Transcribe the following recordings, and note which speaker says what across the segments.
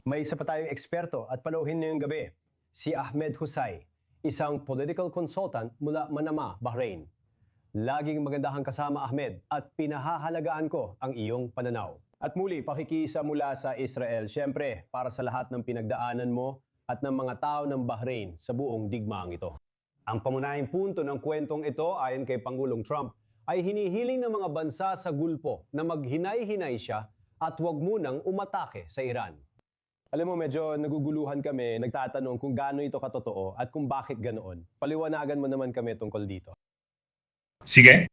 Speaker 1: May isa pa tayong eksperto at panauhin ngayong gabi, si Ahmed Husay, isang political consultant mula Manama, Bahrain. Laging maganda kang kasama, Ahmed, at pinahahalagaan ko ang iyong pananaw. At muli, pakikisa mula sa Israel, syempre, para sa lahat ng pinagdaanan mo at ng mga tao ng Bahrain sa buong digmaang ito. Ang pangunahing punto ng kwentong ito ayon kay Pangulong Trump ay hinihiling ng mga bansa sa Gulpo na maghinay-hinay siya at huwag munang umatake sa Iran. Alam mo, medyo naguguluhan kami, nagtatanong kung gaano ito katotoo at kung bakit ganoon. Paliwanagan mo naman kami tungkol dito.
Speaker 2: Sige.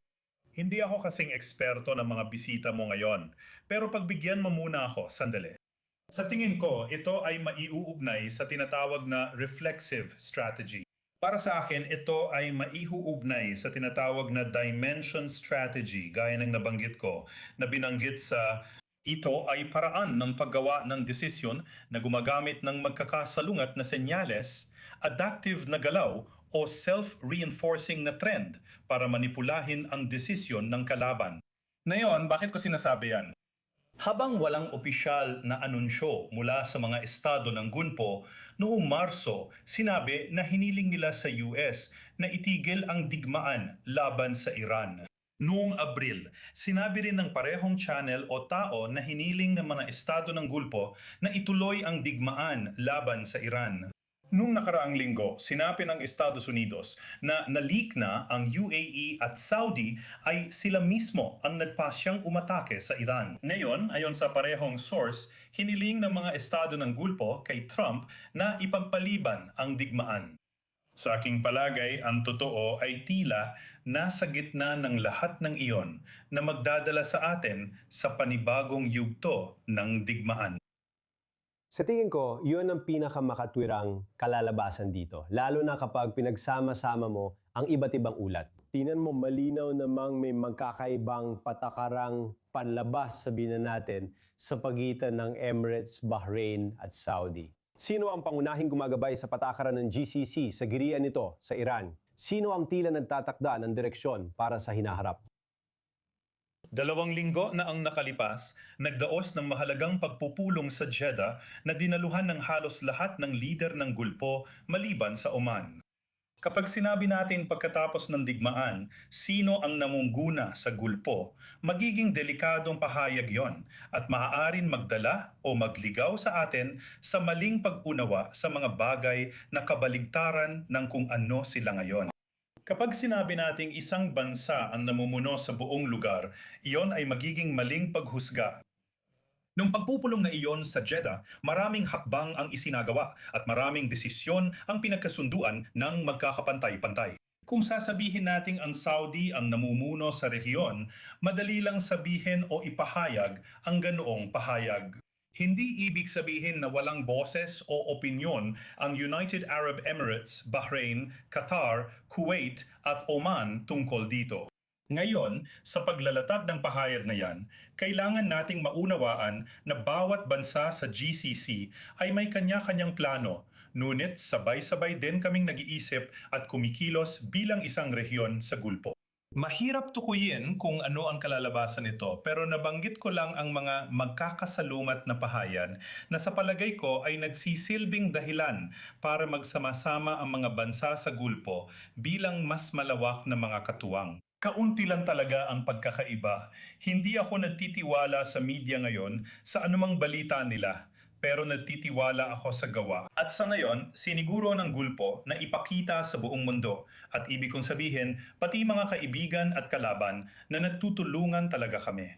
Speaker 2: Hindi ako kasing eksperto ng mga bisita mo ngayon, pero pagbigyan mo muna ako sandali. Sa tingin ko, ito ay maiuugnay sa tinatawag na reflexive strategy. Para sa akin, ito ay maiuugnay sa tinatawag na dimension strategy, gaya ng nabanggit ko, na binanggit sa ito ay paraan ng paggawa ng desisyon na gumagamit ng magkakasalungat na senyales, adaptive na galaw o self-reinforcing na trend para manipulahin ang desisyon ng kalaban. Ngayon, bakit ko sinasabi yan? Habang walang opisyal na anunsyo mula sa mga estado ng Gunpo, noong Marso, sinabi na hiniling nila sa US na itigil ang digmaan laban sa Iran. Noong Abril, sinabi rin ng parehong channel o tao na hiniling ng mga estado ng Gulpo na ituloy ang digmaan laban sa Iran. Noong nakaraang linggo, sinabi ng Estados Unidos na na-leak na ang UAE at Saudi ay sila mismo ang nagpasyang umatake sa Iran. Ngayon, ayon sa parehong source, hiniling ng mga estado ng Gulpo kay Trump na ipampaliban ang digmaan. Sa aking palagay, ang totoo ay tila nasa gitna ng lahat ng iyon na magdadala sa atin sa panibagong yugto ng digmaan.
Speaker 1: Sa tingin ko, yun ang pinakamakatwirang kalalabasan dito, lalo na kapag pinagsama-sama mo ang iba't ibang ulat. Tingnan mo, malinaw namang may magkakaibang patakarang panlabas, sabihin na natin, sa pagitan ng Emirates, Bahrain at Saudi. Sino ang pangunahing gumagabay sa patakaran ng GCC sa girian nito sa Iran? Sino ang tila nagtatakda ng direksyon para sa hinaharap?
Speaker 2: 2 linggo na ang nakalipas, nagdaos ng mahalagang pagpupulong sa Jeddah na dinaluhan ng halos lahat ng lider ng Gulpo maliban sa Oman. Kapag sinabi natin pagkatapos ng digmaan, sino ang namunguna sa Gulpo, magiging delikadong pahayag yon at maaaring magdala o magligaw sa atin sa maling pag-unawa sa mga bagay na kabaligtaran ng kung ano sila ngayon. Kapag sinabi nating isang bansa ang namumuno sa buong lugar, iyon ay magiging maling paghusga. Nung pagpupulong na iyon sa Jeddah, maraming hakbang ang isinagawa at maraming desisyon ang pinagkasunduan ng magkakapantay-pantay. Kung sasabihin nating ang Saudi ang namumuno sa rehiyon, madali lang sabihin o ipahayag ang ganoong pahayag. Hindi ibig sabihin na walang boses o opinyon ang United Arab Emirates, Bahrain, Qatar, Kuwait at Oman tungkol dito. Ngayon, sa paglalatag ng pahayag na yan, kailangan nating maunawaan na bawat bansa sa GCC ay may kanya-kanyang plano, ngunit sabay-sabay din kaming nag-iisip at kumikilos bilang isang rehiyon sa Gulpo. Mahirap tukuyin kung ano ang kalalabasan nito, pero nabanggit ko lang ang mga magkakasalumat na pahayan na sa palagay ko ay nagsisilbing dahilan para magsama-sama ang mga bansa sa Gulpo bilang mas malawak na mga katuwang. Kaunti lang talaga ang pagkakaiba. Hindi ako nagtitiwala sa media ngayon sa anumang balita nila, pero nagtitiwala ako sa gawa. At sa ngayon, siniguro ng Gulpo na ipakita sa buong mundo. At ibig kong sabihin, pati mga kaibigan at kalaban na nagtutulungan talaga kami.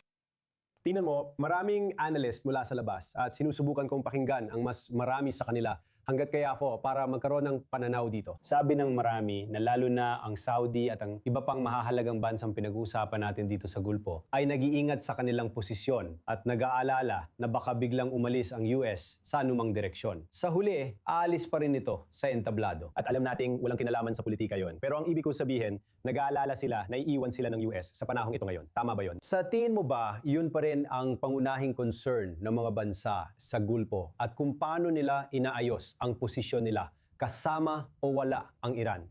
Speaker 1: Tingnan mo, maraming analyst mula sa labas at sinusubukan kong pakinggan ang mas marami sa kanila hanggat kaya ako para magkaroon ng pananaw dito. Sabi ng marami na lalo na ang Saudi at ang iba pang mahahalagang bansang pinag-uusapan natin dito sa Gulpo ay nag-iingat sa kanilang posisyon at nag-aalala na baka biglang umalis ang US sa anumang direksyon. Sa huli, aalis pa rin ito sa entablado. At alam nating walang kinalaman sa politika yon. Pero ang ibig kong sabihin, nag-aalala sila na iiwan sila ng US sa panahong ito ngayon. Tama ba yon? Sa tingin mo ba, yun pa rin ang pangunahing concern ng mga bansa sa Gulpo at kung paano nila inaayos ang posisyon nila kasama o wala ang Iran?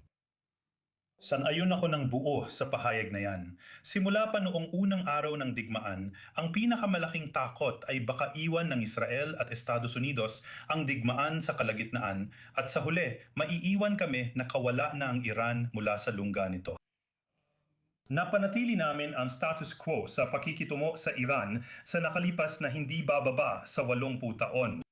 Speaker 2: Sang-ayon ako ng buo sa pahayag na yan. Simula pa noong unang araw ng digmaan, ang pinakamalaking takot ay baka iwan ng Israel at Estados Unidos ang digmaan sa kalagitnaan at sa huli, maiiwan kami na kawala na ang Iran mula sa lungga nito. Napanatili namin ang status quo sa pakikitungo sa Iran sa nakalipas na hindi bababa sa 80 taon.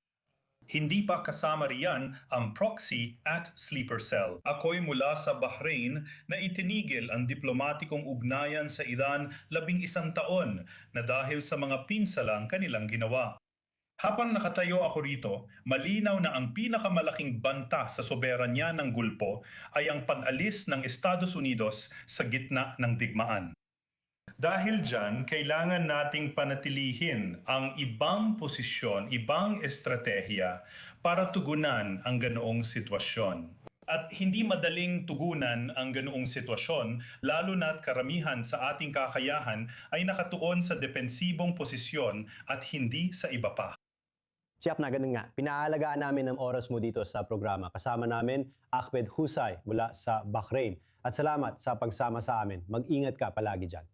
Speaker 2: Hindi pa kasama riyan ang proxy at sleeper cell. Ako'y mula sa Bahrain na itinigil ang diplomatikong ugnayan sa Iran 11 taon na dahil sa mga pinsalang kanilang ginawa. Habang nakatayo ako rito, malinaw na ang pinakamalaking banta sa soberanya ng Gulpo ay ang pag-alis ng Estados Unidos sa gitna ng digmaan. Dahil dyan, kailangan nating panatilihin ang ibang posisyon, ibang estratehiya para tugunan ang ganoong sitwasyon. At hindi madaling tugunan ang ganoong sitwasyon, lalo na't karamihan sa ating kakayahan ay nakatuon sa depensibong posisyon at hindi sa iba pa.
Speaker 1: Siap na, ganun nga. Pinahaalagaan namin ang oras mo dito sa programa. Kasama namin Ahmed Husay mula sa Bahrain. At salamat sa pagsama sa amin. Mag-ingat ka palagi dyan.